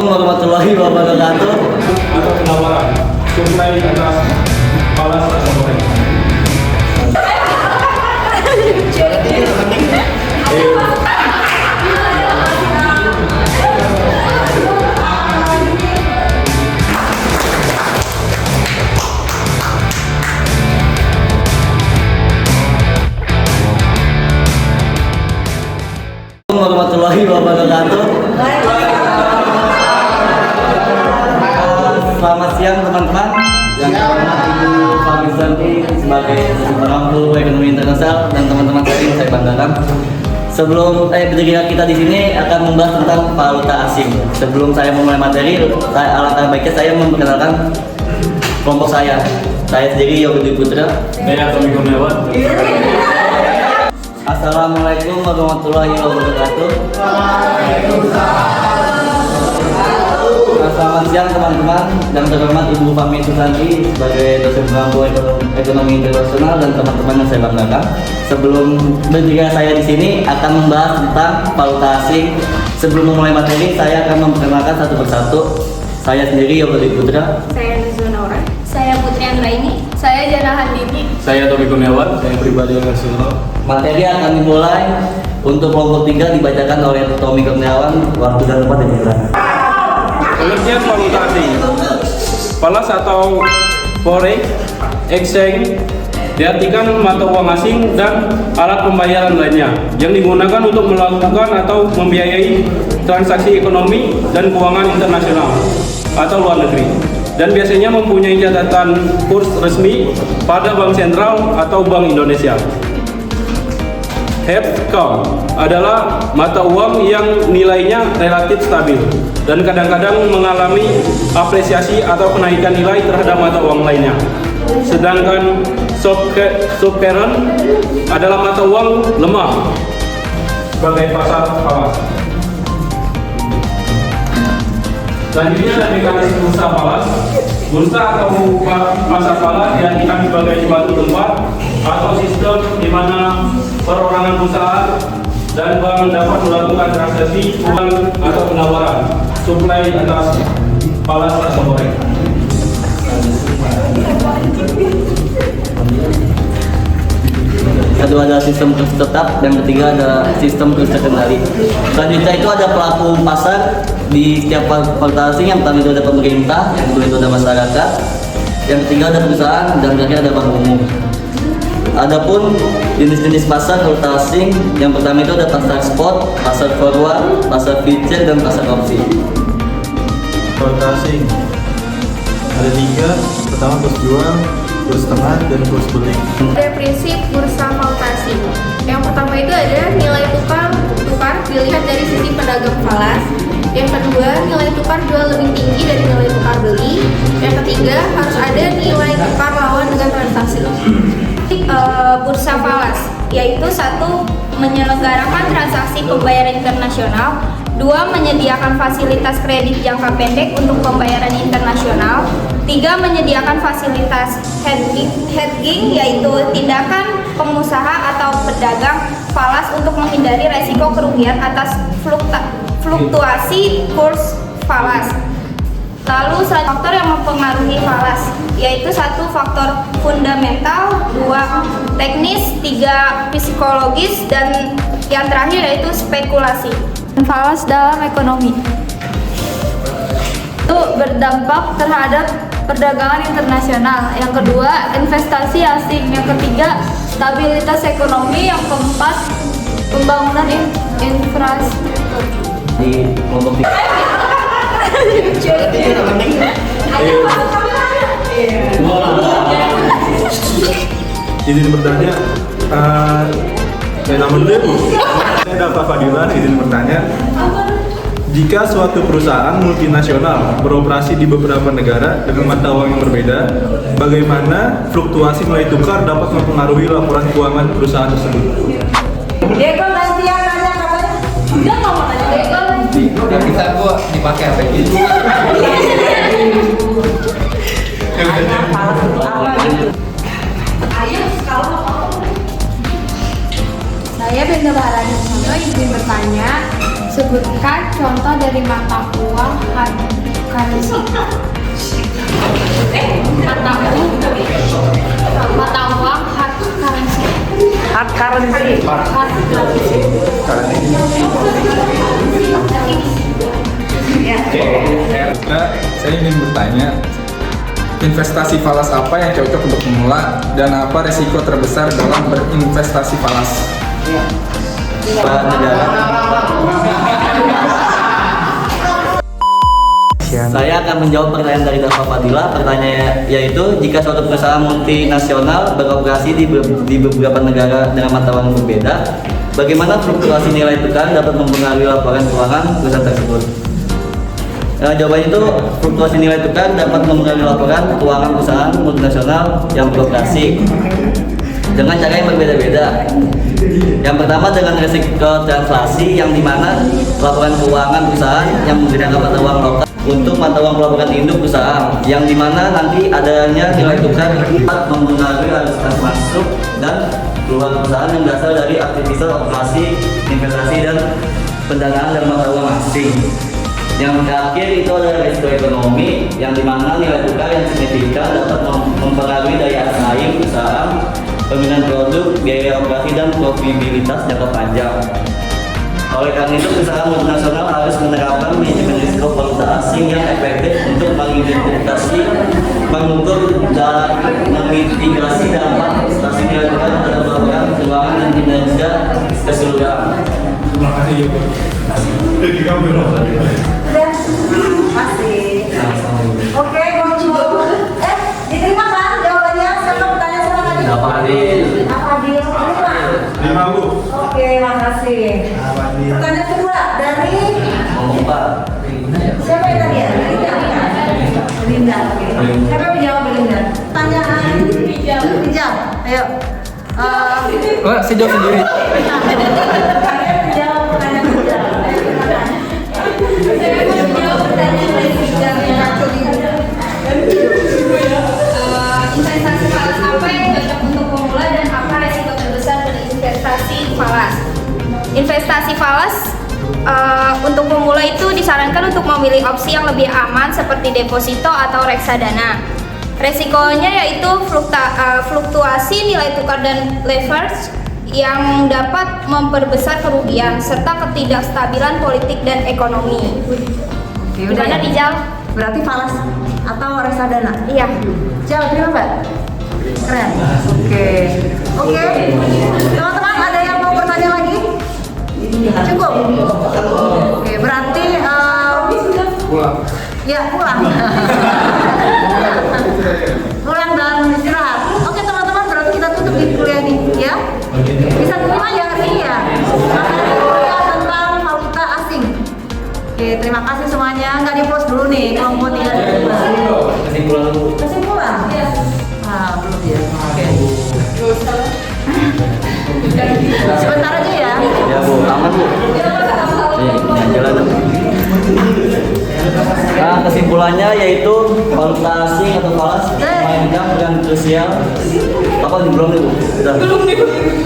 Warahmatullahi wabarakatuh. Atau penawaran suplai atas falas atau goreng. Warahmatullahi wabarakatuh. Selamat siang teman-teman. Yang terhormat Ibu Fahmi Santi sebagai pengampu ekonomi internasional dan teman-teman saya banggakan. Sebelum bertiga kita di sini akan membahas tentang valuta asing. Sebelum saya memulai materi, alangkah baiknya saya memperkenalkan kelompok saya. Saya sendiri Yogi Dwi Putra. Saya Tommy Kurniawan. Assalamualaikum warahmatullahi wabarakatuh. Selamat siang teman-teman. Yang terhormat Ibu Fahmi Susanti sebagai dosen pengampu ekonomi internasional dan teman-teman yang saya banggakan. Sebelum bertiga saya di sini akan membahas tentang valuta asing. Sebelum memulai materi, saya akan memperkenalkan satu persatu. Saya sendiri Yogi Dwi Putra. Saya Nuzul Naura. Saya Putri Anggraini. Saya Jana Handini. Saya Tommy Kurniawan. Saya pribadi nasional. Materi akan dimulai. Untuk kelompok 3 dibacakan oleh Tommy Kurniawan. Waktu dan tempat dijelaskan. Pengertian valuta asing. Falas atau foreign exchange diartikan mata uang asing dan alat pembayaran lainnya yang digunakan untuk melakukan atau membiayai transaksi ekonomi dan keuangan internasional atau luar negeri, dan biasanya mempunyai catatan kurs resmi pada Bank Sentral atau Bank Indonesia. Headcount adalah mata uang yang nilainya relatif stabil dan kadang-kadang mengalami apresiasi atau kenaikan nilai terhadap mata uang lainnya. Sedangkan subcurrent adalah mata uang lemah sebagai pasar falas. Selanjutnya ada mekanisme bursa falas. Bursa atau pasar falas diartikan sebagai suatu tempat atau sistem di mana perorangan perusahaan dan bank dapat melakukan transaksi uang atau penawaran suplai atas falas atau goreng. Kedua adalah sistem kurs tetap, yang ketiga adalah sistem kurs terkendali. Selanjutnya itu ada pelaku pasar di setiap valuta asing. Yang pertama itu ada pemerintah, yang kedua itu ada masyarakat, yang ketiga ada perusahaan, dan terakhir ada bank umum. Adapun jenis-jenis pasar valuta asing, yang pertama itu ada pasar spot, pasar forward, pasar future, dan pasar opsi. Valuta asing ada 3, pertama kurs jual, kurs tengah, dan kurs beli. Ada prinsip bursa valuta asing. Yang pertama itu ada nilai tukar dilihat dari sisi pedagang falas. Yang kedua, nilai tukar jual lebih tinggi dari nilai tukar beli. Yang ketiga, harus ada nilai tukar lawan dengan transaksi. Bursa falas, yaitu 1. Menyelenggarakan transaksi pembayaran internasional. 2. Menyediakan fasilitas kredit jangka pendek untuk pembayaran internasional. 3. Menyediakan fasilitas hedging, yaitu tindakan pengusaha atau pedagang falas untuk menghindari resiko kerugian atas fluktuasi kurs falas. Lalu faktor yang mempengaruhi falas, yaitu 1. Faktor fundamental, 2. teknis, 3. psikologis, dan yang terakhir yaitu spekulasi. Falas dalam ekonomi itu berdampak terhadap perdagangan internasional. Yang kedua, investasi asing. Yang ketiga, stabilitas ekonomi. Yang keempat, pembangunan infrastruktur. Di kelompok 3. Izin bertanya, saya Dafa Fadilan, izin bertanya. Jika suatu perusahaan multinasional beroperasi di beberapa negara dengan mata uang yang berbeda, bagaimana fluktuasi nilai tukar dapat mempengaruhi laporan keuangan perusahaan tersebut? Deko gantian nanya katanya. Dia ngomong aja Deko. Udah bisa gua dipakai apa gitu. Ayo kalau Saya Benda Baharani Susanto izin bertanya. Sebutkan contoh dari mata uang hard currency. Mata uang hard currency. Hard currency. Hard currency. Saya ingin bertanya, investasi falas apa yang cocok untuk pemula dan apa resiko terbesar dalam berinvestasi falas? Pak negara. Saya akan menjawab pertanyaan dari Dafa Fadila. Pertanyaannya yaitu, jika suatu perusahaan multinasional beroperasi di beberapa negara dengan mata uang berbeda, bagaimana fluktuasi nilai tukar dapat mempengaruhi laporan keuangan perusahaan tersebut? Jawabannya itu, fluktuasi nilai tukar dapat mempengaruhi laporan keuangan perusahaan multinasional yang beroperasi dengan cara yang berbeda-beda. Yang pertama dengan risiko translasi, yang dimana laporan keuangan perusahaan yang menggunakan mata uang lokal untuk mata uang pelabuhan induk perusahaan, yang dimana nanti adanya nilai tukar dapat mempengaruhi arus kas masuk dan keluar perusahaan yang berasal dari aktivitas operasi, investasi dan pendanaan dan mata uang asing. Yang terakhir itu adalah risiko ekonomi, yang dimana nilai tukar yang signifikan dapat mempengaruhi daya saing perusahaan, pembinaan produk, biaya operasi dan profitabilitas jangka panjang. Oleh karena itu, perusahaan multinasional harus menerapkan manajemen risiko valuta asing yang efektif untuk mengidentifikasi, mengukur, dan memitigasi dampak investasi nilai tukar terhadap laporan keuangan dan kinerja keseluruhan. Masih. Oke, mau diterima kan jawabannya? Siapa bertanya sama tadi? Dapat Fadil. Terima, Bu. Oke, makasih. Pertanyaan kedua dari ngomong Pak. siapa yang tadi ya? Belinda. Oke. Siapa yang menjawab Belinda? Pertanyaan Rijal. Ayo. Saya jawab sendiri. Jawab pertanyaan Rijal. Investasi falas apa yang cocok untuk pemula dan apa resiko terbesar dari investasi falas? Investasi falas untuk pemula itu disarankan untuk memilih opsi yang lebih aman seperti deposito atau reksadana. Resikonya yaitu fluktuasi nilai tukar dan leverage yang dapat memperbesar kerugian serta ketidakstabilan politik dan ekonomi. Oke, Gimana Rijal? Berarti falas atau reksadana? Iya. Jawab terima Mbak. Keren. Oke. Teman-teman ada yang mau bertanya lagi? Cukup. Oke, berarti ya pulang. Pulang dan istirahat. Oke teman-teman, berarti kita tutup di kuliah ini ya. Bisa terima ya hari ini ya. Kuliah tentang valuta asing. Oke, terima kasih semuanya. Nggak di post dulu nih, kelompok 3 di Kesimpulan Bu. kesimpulan. Ah, belum ya. Oke. Sebentar aja ya. Ya Bu, aman Bu. Ini aja lah. Nah, kesimpulannya yaitu valuta asing atau falas mainkan peran krusial. Apa nih belum nih Bu? Belum nih.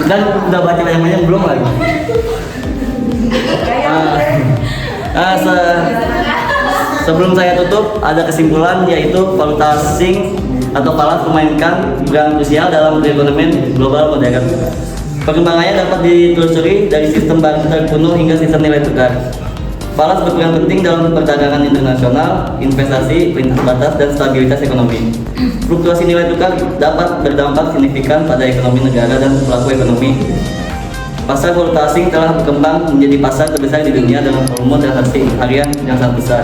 Dan udah baca banyak belum lagi. Sebelum saya tutup, ada kesimpulan yaitu valuta asing atau falas memainkan peran krusial dalam perekonomian global modern. Perkembangannya dapat ditelusuri dari sistem barter terkuno hingga sistem nilai tukar. Falas berperan penting dalam perdagangan internasional, investasi, lintas batas, dan stabilitas ekonomi. Fluktuasi nilai tukar dapat berdampak signifikan pada ekonomi negara dan pelaku ekonomi. Pasar valuta asing telah berkembang menjadi pasar terbesar di dunia dengan volume transaksi harian yang sangat besar.